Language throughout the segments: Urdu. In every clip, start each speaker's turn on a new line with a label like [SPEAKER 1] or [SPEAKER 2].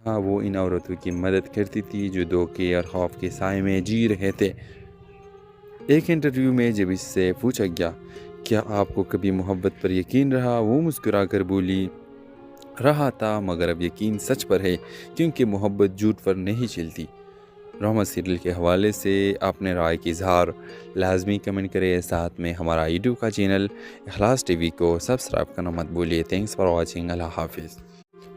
[SPEAKER 1] ہاں وہ ان عورتوں کی مدد کرتی تھی جو دھوکے اور خوف کے سائے میں جی رہے تھے۔ ایک انٹرویو میں جب اس سے پوچھا گیا کیا آپ کو کبھی محبت پر یقین رہا، وہ مسکرا کر بولی رہا تھا مگر اب یقین سچ پر ہے کیونکہ محبت جھوٹ پر نہیں چلتی۔ ڈرامہ سیریل کے حوالے سے اپنے رائے کی اظہار لازمی کمنٹ کریں، ساتھ میں ہمارا یوٹیوب کا چینل اخلاص ٹی وی کو سبسکرائب کرنا مت بھولیے۔ تھینکس فار واچنگ، اللہ حافظ۔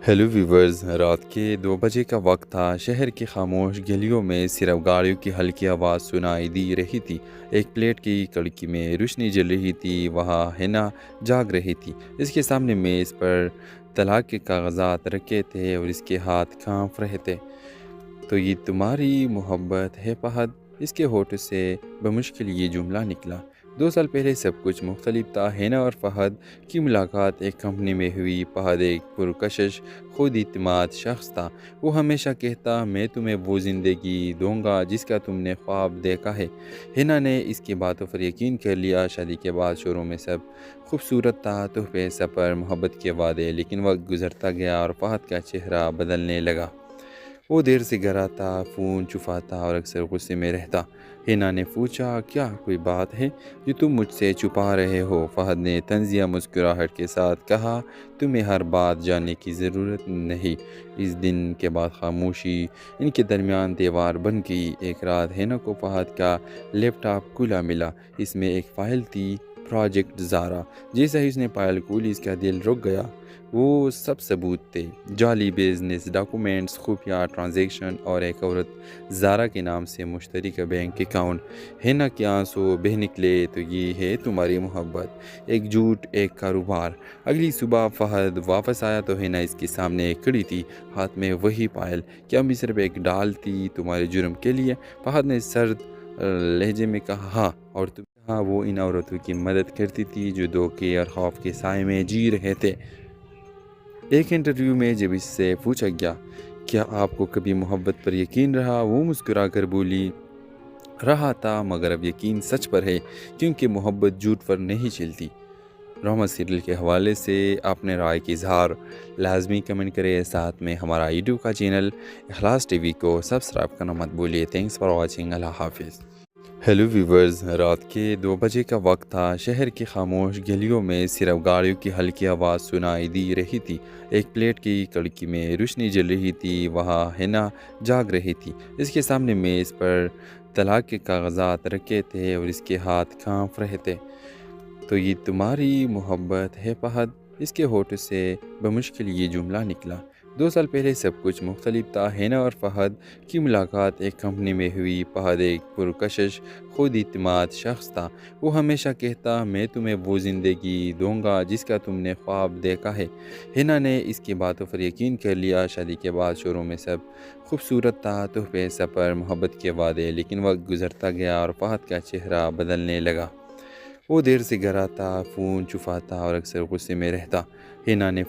[SPEAKER 1] ہیلو ویورز، رات کے 2 بجے کا وقت تھا۔ شہر کی خاموش گلیوں میں صرف گاڑیوں کی ہلکی آواز سنائی دی رہی تھی۔ ایک پلیٹ کی کھڑکی میں روشنی جل رہی تھی، وہاں ہینا جاگ رہی تھی۔ اس کے سامنے میز پر طلاق کے کاغذات رکھے تھے اور اس کے ہاتھ کانپ رہے تھے۔ تو یہ تمہاری محبت ہے فہد؟ اس کے ہونٹوں سے بمشکل یہ جملہ نکلا۔ 2 سال پہلے سب کچھ مختلف تھا۔ ہینا اور فہد کی ملاقات ایک کمپنی میں ہوئی۔ فہد ایک پرکشش، خود اعتماد شخص تھا۔ وہ ہمیشہ کہتا میں تمہیں وہ زندگی دوں گا جس کا تم نے خواب دیکھا ہے۔ ہینا نے اس کی باتوں پر یقین کر لیا۔ شادی کے بعد شروع میں سب خوبصورت تھا، تحفے، سفر، محبت کے وعدے، لیکن وقت گزرتا گیا اور فہد کا چہرہ بدلنے لگا۔ وہ دیر سے گھر آتا، فون چھپاتا اور اکثر غصے میں رہتا۔ ہینا نے پوچھا کیا کوئی بات ہے جو تم مجھ سے چھپا رہے ہو؟ فہد نے طنزیہ مسکراہٹ کے ساتھ کہا تمہیں ہر بات جاننے کی ضرورت نہیں۔ اس دن کے بعد خاموشی ان کے درمیان دیوار بن گئی۔ ایک رات ہینا کو فہد کا لیپ ٹاپ کھلا ملا۔ اس میں ایک فائل تھی، پروجیکٹ زارا۔ جیسا ہی اس نے فائل کھولی اس کا دل رک گیا۔ وہ سب ثبوت تھے، جعلی بزنس ڈاکومنٹس، خفیہ ٹرانزیکشن اور ایک عورت زارا کے نام سے مشترکہ بینک اکاؤنٹ۔ ہینا کے آنسو بہہ نکلے۔ تو یہ ہے تمہاری محبت، ایک جھوٹ، ایک کاروبار۔ اگلی صبح فہد واپس آیا تو ہینا اس کے سامنے کھڑی تھی، ہاتھ میں وہی فائل۔ کیا بھی صرف ایک ڈال تھی تمہارے جرم کے لیے؟ فہد نے سرد لہجے میں کہا ہاں، اور تم؟ ہاں وہ ان عورتوں کی مدد کرتی تھی جو دھوکے اور خوف کے سائے میں جی رہے تھے۔ ایک انٹرویو میں جب اس سے پوچھا گیا کیا آپ کو کبھی محبت پر یقین رہا، وہ مسکرا کر بولی رہا تھا مگر اب یقین سچ پر ہے کیونکہ محبت جھوٹ پر نہیں چلتی۔ ڈرامہ سیریل کے حوالے سے اپنے رائے کی اظہار لازمی کمنٹ کریں، ساتھ میں ہمارا یوٹیوب کا چینل اخلاص ٹی وی کو سبسکرائب کرنا مت بھولیے۔ تھینکس فار واچنگ، اللہ حافظ۔ ہیلو ویورز، رات کے 2 بجے کا وقت تھا۔ شہر کی خاموش گلیوں میں صرف گاڑیوں کی ہلکی آواز سنائی دی رہی تھی۔ ایک پلیٹ کی کھڑکی میں روشنی جل رہی تھی، وہاں ہینا جاگ رہی تھی۔ اس کے سامنے میز پر طلاق کے کاغذات رکھے تھے اور اس کے ہاتھ کانپ رہے تھے۔ تو یہ تمہاری محبت ہے فہد؟ اس کے ہونٹوں سے بمشکل یہ جملہ نکلا۔ 2 سال پہلے سب کچھ مختلف تھا۔ ہینا اور فہد کی ملاقات ایک کمپنی میں ہوئی۔ فہد ایک پرکشش، خود اعتماد شخص تھا۔ وہ ہمیشہ کہتا میں تمہیں وہ زندگی دوں گا جس کا تم نے خواب دیکھا ہے۔ ہینا نے اس کی باتوں پر یقین کر لیا۔ شادی کے بعد شروع میں سب خوبصورت تھا، تحفے، سفر، محبت کے وعدے، لیکن وقت گزرتا گیا اور فہد کا چہرہ بدلنے لگا۔ وہ دیر سے گھر آتا، فون چھپاتا اور اکثر غصے میں رہتا۔ ہینا نے